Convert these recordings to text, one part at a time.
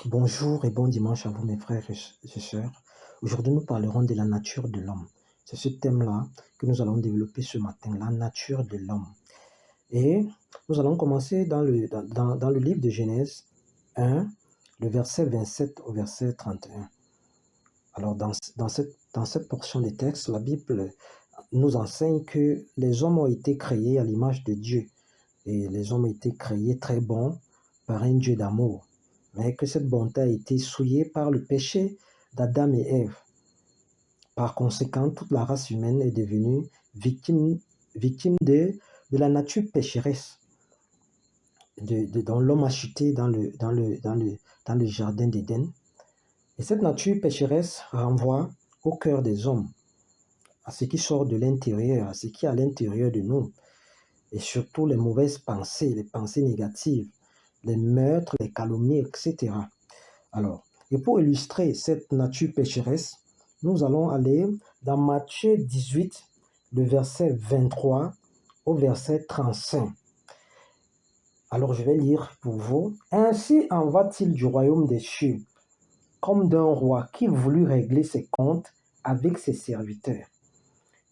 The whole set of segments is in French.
Bonjour et bon dimanche à vous mes frères et sœurs. Aujourd'hui nous parlerons de la nature de l'homme. C'est ce thème-là que nous allons développer ce matin, la nature de l'homme. Et nous allons commencer dans le livre de Genèse 1, le verset 27 au verset 31. Alors dans cette portion des textes, la Bible nous enseigne que les hommes ont été créés à l'image de Dieu. Et les hommes ont été créés très bons par un Dieu d'amour, mais que cette bonté a été souillée par le péché d'Adam et Ève. Par conséquent, toute la race humaine est devenue victime de la nature pécheresse dont l'homme a chuté dans le jardin d'Éden. Et cette nature pécheresse renvoie au cœur des hommes, à ce qui sort de l'intérieur, à ce qui est à l'intérieur de nous, et surtout les mauvaises pensées, les pensées négatives, les meurtres, les calomnies, etc. Alors, et pour illustrer cette nature pécheresse, nous allons aller dans Matthieu 18, le verset 23 au verset 35. Alors, je vais lire pour vous. « Ainsi en va-t-il du royaume des cieux, comme d'un roi qui voulut régler ses comptes avec ses serviteurs.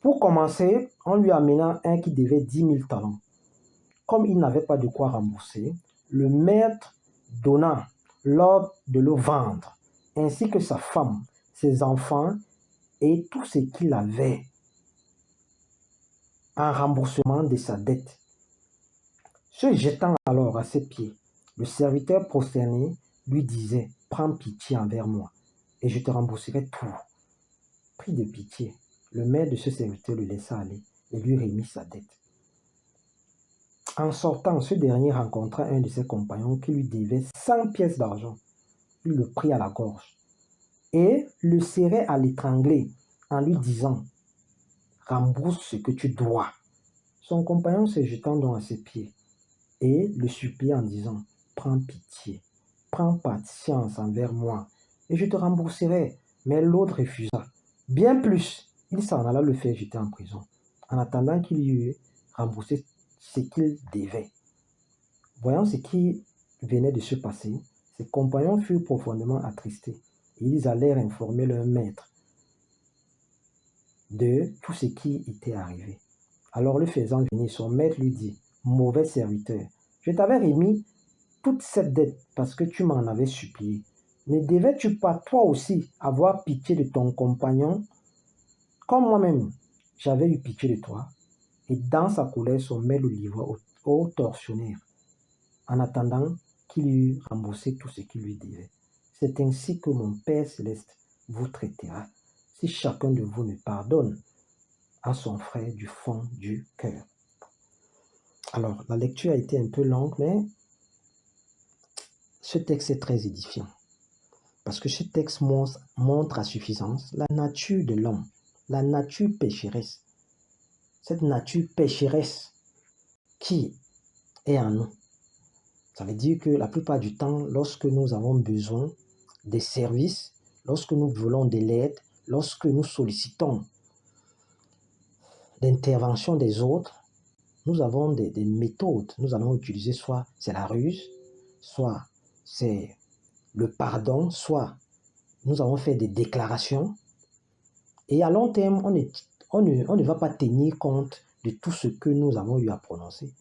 Pour commencer, on lui amena un qui devait 10 000 talents. Comme il n'avait pas de quoi rembourser, le maître donna l'ordre de le vendre, ainsi que sa femme, ses enfants et tout ce qu'il avait, en remboursement de sa dette. Se jetant alors à ses pieds, le serviteur prosterné lui disait « Prends pitié envers moi, et je te rembourserai tout. » Pris de pitié, le maître de ce serviteur le laissa aller et lui remit sa dette. En sortant, ce dernier rencontra un de ses compagnons qui lui devait 100 pièces d'argent. Il le prit à la gorge et le serrait à l'étrangler en lui disant « Rembourse ce que tu dois. » Son compagnon se jetant donc à ses pieds et le supplia en disant « Prends pitié, prends patience envers moi et je te rembourserai. » Mais l'autre refusa. Bien plus, il s'en alla le faire jeter en prison, en attendant qu'il y eût remboursé ce qu'il devait. Voyant ce qui venait de se passer, ses compagnons furent profondément attristés et ils allèrent informer leur maître de tout ce qui était arrivé. Alors le faisant venir, son maître lui dit « Mauvais serviteur, je t'avais remis toute cette dette parce que tu m'en avais supplié. Ne devais-tu pas toi aussi avoir pitié de ton compagnon comme moi-même j'avais eu pitié de toi ?» Et dans sa colère, son maître le livra au tortionnaire, en attendant qu'il eût remboursé tout ce qu'il lui devait. C'est ainsi que mon Père céleste vous traitera, si chacun de vous ne pardonne à son frère du fond du cœur. Alors, la lecture a été un peu longue, mais ce texte est très édifiant. Parce que ce texte montre à suffisance la nature de l'homme, la nature pécheresse. Cette nature pécheresse qui est en nous. Ça veut dire que la plupart du temps, lorsque nous avons besoin des services, lorsque nous voulons de l'aide, lorsque nous sollicitons l'intervention des autres, nous avons des méthodes. Nous allons utiliser soit c'est la ruse, soit c'est le pardon, soit nous allons faire des déclarations. Et à long terme, on ne va pas tenir compte de tout ce que nous avons eu à prononcer.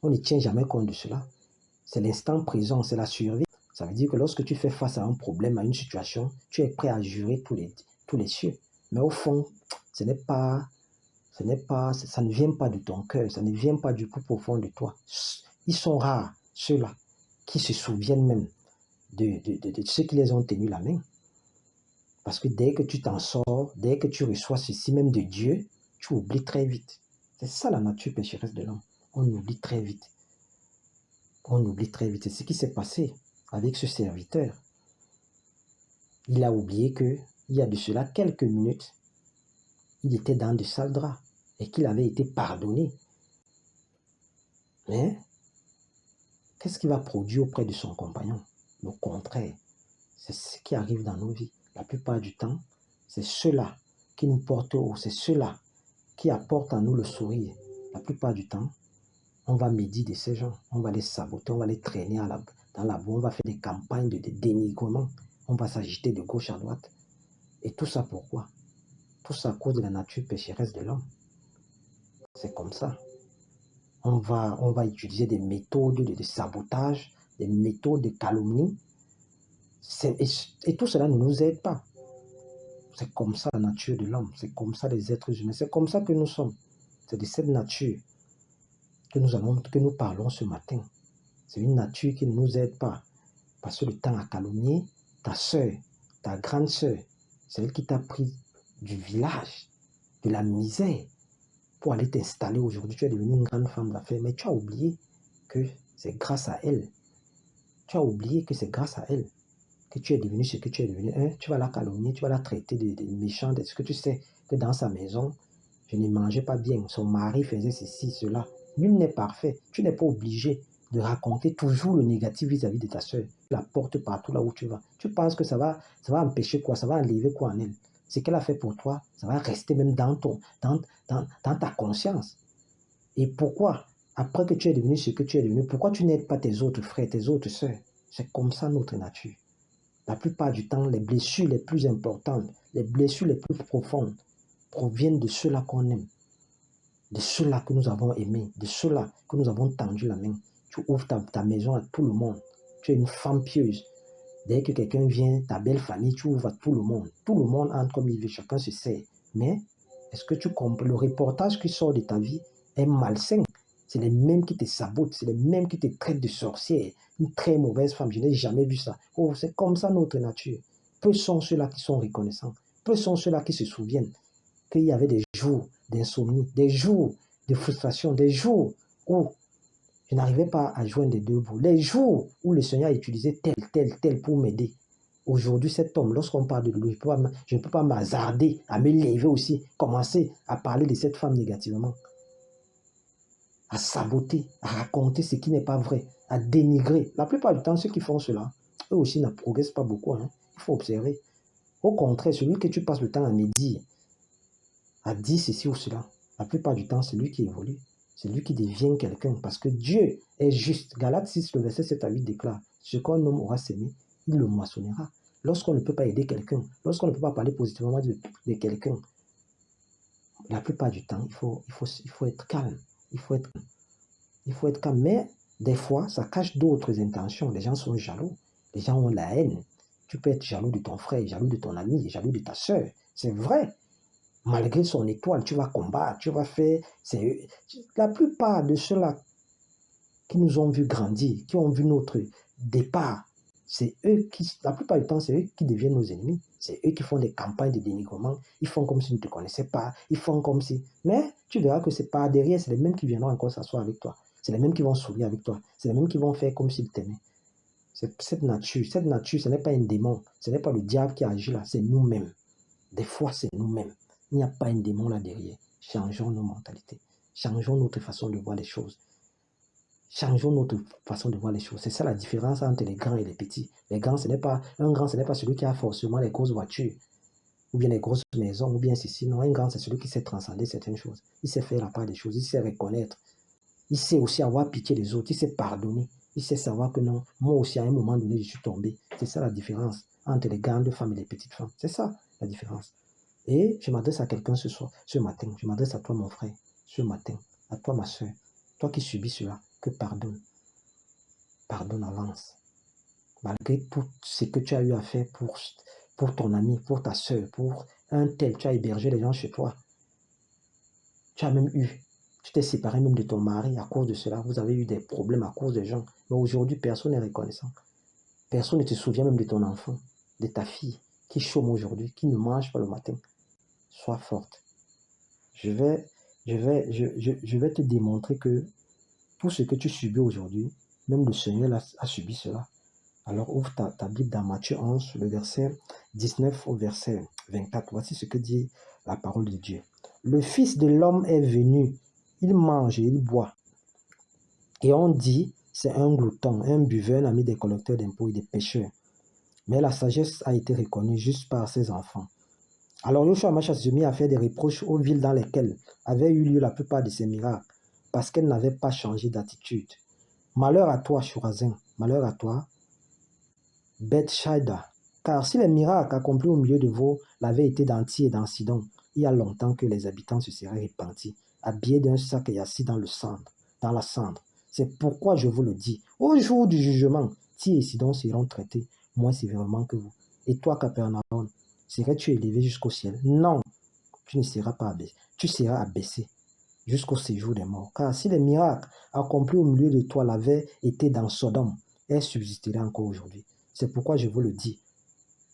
On ne tient jamais compte de cela. C'est l'instant présent, c'est la survie. Ça veut dire que lorsque tu fais face à un problème, à une situation, tu es prêt à jurer tous les cieux. Mais au fond, ça ne vient pas de ton cœur, ça ne vient pas du plus profond de toi. Ils sont rares, ceux-là, qui se souviennent même de ceux qui les ont tenus la main. Parce que dès que tu t'en sors, dès que tu reçois ceci même de Dieu, tu oublies très vite. C'est ça la nature pécheresse de l'homme. On oublie très vite. On oublie très vite. C'est ce qui s'est passé avec ce serviteur. Il a oublié qu'il y a de cela quelques minutes, il était dans de sales draps et qu'il avait été pardonné. Mais qu'est-ce qu'il va produire auprès de son compagnon? Le contraire. C'est ce qui arrive dans nos vies. La plupart du temps, c'est ceux-là qui nous portent haut, c'est ceux-là qui apportent à nous le sourire. La plupart du temps, on va médire de ces gens, on va les saboter, on va les traîner dans la boue, on va faire des campagnes de dénigrement, on va s'agiter de gauche à droite. Et tout ça pourquoi? Tout ça à cause de la nature pécheresse de l'homme. C'est comme ça. On va utiliser des méthodes de sabotage, des méthodes de calomnie. Et tout cela ne nous aide pas. C'est comme ça la nature de l'homme. C'est comme ça les êtres humains. C'est comme ça que nous sommes. C'est de cette nature que nous parlons ce matin. C'est une nature qui ne nous aide pas. Parce que le temps à calomnier ta soeur, ta grande soeur, c'est elle qui t'a pris du village, de la misère, pour aller t'installer aujourd'hui. Tu es devenue une grande femme d'affaires, mais tu as oublié que c'est grâce à elle. Tu as oublié que c'est grâce à elle que tu es devenu ce que tu es devenu. Tu vas la calomnier, tu vas la traiter de méchante. Est-ce que tu sais que dans sa maison, je ne mangeais pas bien, son mari faisait ceci, cela. Nul n'est parfait. Tu n'es pas obligé de raconter toujours le négatif vis-à-vis de ta soeur. Tu la portes partout là où tu vas. Tu penses que ça va empêcher quoi? Ça va enlever quoi en elle? Ce qu'elle a fait pour toi, ça va rester même dans ta conscience. Et pourquoi, après que tu es devenu ce que tu es devenu, pourquoi tu n'aides pas tes autres frères, tes autres soeurs? C'est comme ça notre nature. La plupart du temps, les blessures les plus importantes, les blessures les plus profondes proviennent de ceux-là qu'on aime, de ceux-là que nous avons aimés, de ceux-là que nous avons tendu la main. Tu ouvres ta maison à tout le monde. Tu es une femme pieuse. Dès que quelqu'un vient, ta belle famille, tu ouvres à tout le monde. Tout le monde entre comme il veut, chacun se sert. Mais est-ce que tu comprends? Le reportage qui sort de ta vie est malsain. C'est les mêmes qui te sabotent, c'est les mêmes qui te traitent de sorcière, une très mauvaise femme. Je n'ai jamais vu ça. Oh, c'est comme ça notre nature. Peu sont ceux-là qui sont reconnaissants. Peu sont ceux-là qui se souviennent qu'il y avait des jours d'insomnie, des jours de frustration, des jours où je n'arrivais pas à joindre les deux bouts. Les jours où le Seigneur a utilisé tel pour m'aider. Aujourd'hui, cet homme, lorsqu'on parle de lui, je ne peux pas m'hasarder à me lever aussi, commencer à parler de cette femme négativement, à saboter, à raconter ce qui n'est pas vrai, à dénigrer. La plupart du temps, ceux qui font cela, eux aussi ne progressent pas beaucoup. Il faut observer. Au contraire, celui que tu passes le temps à médire, à dire ceci ou cela, la plupart du temps, c'est lui qui évolue. C'est lui qui devient quelqu'un. Parce que Dieu est juste. Galates 6, le verset 7 à 8 déclare, ce qu'un homme aura semé, il le moissonnera. Lorsqu'on ne peut pas aider quelqu'un, lorsqu'on ne peut pas parler positivement de quelqu'un, la plupart du temps, il faut être calme. Il faut être calme. Mais des fois, ça cache d'autres intentions. Les gens sont jaloux. Les gens ont la haine. Tu peux être jaloux de ton frère, jaloux de ton ami, jaloux de ta soeur. C'est vrai. Malgré son étoile, tu vas combattre, tu vas faire... La plupart de ceux-là qui nous ont vu grandir, qui ont vu notre départ, c'est eux qui, la plupart du temps, c'est eux qui deviennent nos ennemis. C'est eux qui font des campagnes de dénigrement. Ils font comme s'ils ne te connaissaient pas. Ils font comme si... Mais tu verras que c'est pas derrière, c'est les mêmes qui viendront encore s'asseoir avec toi. C'est les mêmes qui vont sourire avec toi. C'est les mêmes qui vont faire comme s'ils t'aimaient. Cette nature, ce n'est pas un démon. Ce n'est pas le diable qui agit là, c'est nous-mêmes. Des fois, c'est nous-mêmes. Il n'y a pas un démon là derrière. Changeons nos mentalités. Changeons notre façon de voir les choses. Changeons notre façon de voir les choses. C'est ça la différence entre les grands et les petits. Un grand, ce n'est pas celui qui a forcément les grosses voitures, ou bien les grosses maisons, ou bien ceci. Non, un grand, c'est celui qui sait transcender certaines choses. Il sait faire la part des choses, il sait reconnaître. Il sait aussi avoir pitié des autres, il sait pardonner. Il sait savoir que non, moi aussi, à un moment donné, je suis tombé. C'est ça la différence entre les grandes femmes et les petites femmes. C'est ça la différence. Et je m'adresse à quelqu'un ce matin. Je m'adresse à toi, mon frère, ce matin. À toi, ma soeur. Toi qui subis cela, que pardonne. Pardonne, avance. Malgré tout ce que tu as eu à faire pour ton ami, pour ta soeur, pour un tel, tu as hébergé les gens chez toi. Tu as même tu t'es séparé même de ton mari à cause de cela. Vous avez eu des problèmes à cause des gens. Mais aujourd'hui, personne n'est reconnaissant. Personne ne te souvient même de ton enfant, de ta fille, qui chôme aujourd'hui, qui ne mange pas le matin. Sois forte. Je vais te démontrer que tout ce que tu subis aujourd'hui, même le Seigneur a subi cela. Alors ouvre ta Bible dans Matthieu 11, le verset 19 au verset 24. Voici ce que dit la parole de Dieu. Le Fils de l'homme est venu, il mange et il boit. Et on dit, c'est un glouton, un buveur, un ami des collecteurs d'impôts et des pécheurs. Mais la sagesse a été reconnue juste par ses enfants. Alors Yoshua Hamashiach se mit à faire des reproches aux villes dans lesquelles avaient eu lieu la plupart de ces miracles, parce qu'elles n'avaient pas changé d'attitude. Malheur à toi, Chorazin, Malheur à toi, Bethsaida. Car si les miracles accomplis au milieu de vous l'avaient été dans Tyr et dans Sidon, il y a longtemps que les habitants se seraient repentis, habillés d'un sac et assis dans la cendre. C'est pourquoi je vous le dis, au jour du jugement, Tyr et Sidon seront traités moins sévèrement que vous. Et toi, Capernaum, serais-tu élevé jusqu'au ciel? Non, tu ne seras pas abaissé. Tu seras abaissé jusqu'au séjour des morts. Car si les miracles accomplis au milieu de toi l'avaient été dans Sodome, elles subsisteraient encore aujourd'hui. C'est pourquoi je vous le dis,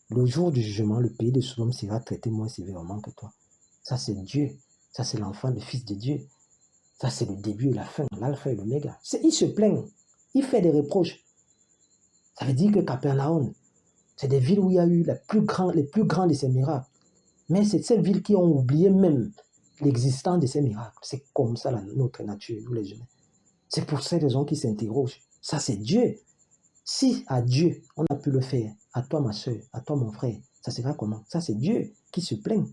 le jour du jugement, le pays de Sodome sera traité moins sévèrement que toi. Ça, c'est Dieu. Ça, c'est l'enfant, le Fils de Dieu. Ça, c'est le début et la fin, l'alpha et l'oméga. Il se plaint. Il fait des reproches. Ça veut dire que Capernaum, c'est des villes où il y a eu les plus grands de ces miracles. Mais c'est ces villes qui ont oublié même l'existence de ces miracles. C'est comme ça notre nature, nous les humains. C'est pour ces raisons qu'ils s'interrogent. Ça, c'est Dieu. Si à Dieu, on a pu le faire, à toi ma soeur, à toi mon frère, ça sera comment? Ça, c'est Dieu qui se plaint.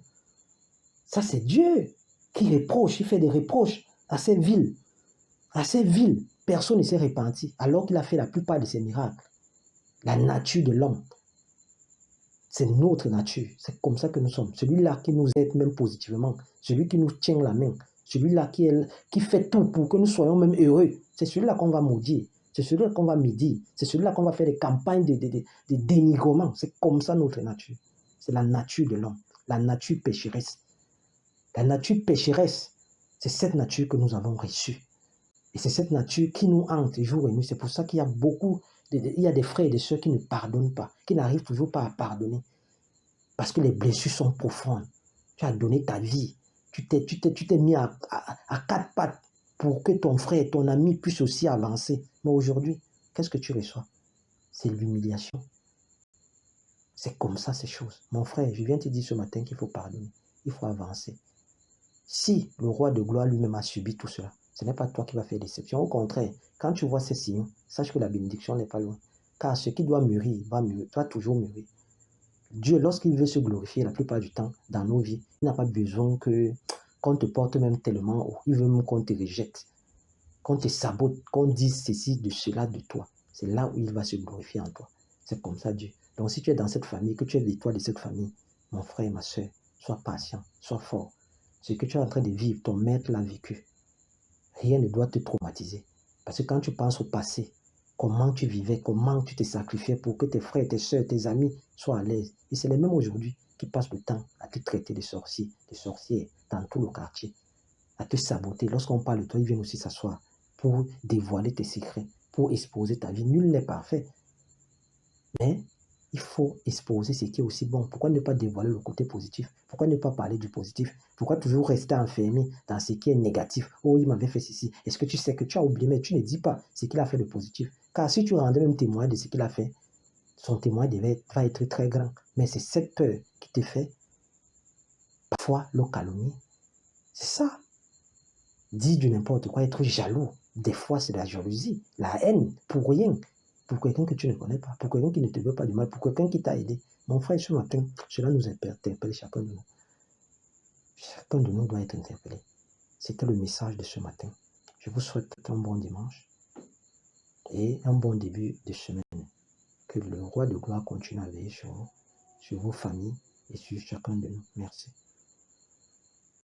Ça, c'est Dieu qui reproche, il fait des reproches à ces villes. À ces villes, personne ne s'est repenti, alors qu'il a fait la plupart de ces miracles. La nature de l'homme, c'est notre nature. C'est comme ça que nous sommes. Celui-là qui nous aide même positivement, celui qui nous tient la main, celui-là qui fait tout pour que nous soyons même heureux, c'est celui-là qu'on va maudire. C'est celui-là qu'on va médire. C'est celui-là qu'on va faire des campagnes de dénigrement. C'est comme ça notre nature. C'est la nature de l'homme. La nature pécheresse. La nature pécheresse, c'est cette nature que nous avons reçue. Et c'est cette nature qui nous hante jour et nuit. C'est pour ça qu'il y a il y a des frères et des sœurs qui ne pardonnent pas, qui n'arrivent toujours pas à pardonner. Parce que les blessures sont profondes. Tu as donné ta vie. Tu t'es mis à quatre pattes pour que ton frère, ton ami puisse aussi avancer. Mais aujourd'hui, qu'est-ce que tu reçois? C'est l'humiliation. C'est comme ça ces choses. Mon frère, je viens te dire ce matin qu'il faut pardonner. Il faut avancer. Si le roi de gloire lui-même a subi tout cela, ce n'est pas toi qui vas faire déception. Au contraire, quand tu vois ces signaux, sache que la bénédiction n'est pas loin. Car ce qui doit mûrir, va toujours mûrir. Dieu, lorsqu'il veut se glorifier la plupart du temps dans nos vies, il n'a pas besoin qu'on te porte même tellement haut. Il veut même qu'on te rejette, qu'on te sabote, qu'on dise ceci, de cela de toi. C'est là où il va se glorifier en toi. C'est comme ça Dieu. Donc si tu es dans cette famille, que tu es l'étoile de cette famille, mon frère et ma soeur, sois patient, sois fort. Ce que tu es en train de vivre, ton maître l'a vécu. Rien ne doit te traumatiser. Parce que quand tu penses au passé, comment tu vivais, comment tu te sacrifiais pour que tes frères, tes soeurs, tes amis soient à l'aise. Et c'est les mêmes aujourd'hui qui passent le temps à te traiter de sorciers, de sorcières dans tout le quartier, à te saboter. Lorsqu'on parle de toi, ils viennent aussi s'asseoir pour dévoiler tes secrets, pour exposer ta vie. Nul n'est parfait. Mais il faut exposer ce qui est aussi bon. Pourquoi ne pas dévoiler le côté positif? Pourquoi ne pas parler du positif? Pourquoi toujours rester enfermé dans ce qui est négatif? Oh, il m'avait fait ceci. Est-ce que tu sais que tu as oublié, mais tu ne dis pas ce qu'il a fait de positif? Car si tu rendais même témoin de ce qu'il a fait, son témoin va être très grand. Mais c'est cette peur qui te fait parfois le calomnie. C'est ça. Dire du n'importe quoi, être jaloux. Des fois, c'est la jalousie, la haine, pour rien. Pour quelqu'un que tu ne connais pas, pour quelqu'un qui ne te veut pas du mal, pour quelqu'un qui t'a aidé. Mon frère, ce matin, cela nous interpelle chacun de nous. Chacun de nous doit être interpellé. C'était le message de ce matin. Je vous souhaite un bon dimanche et un bon début de semaine. Que le roi de gloire continue à veiller sur vous, sur vos familles et sur chacun de nous. Merci.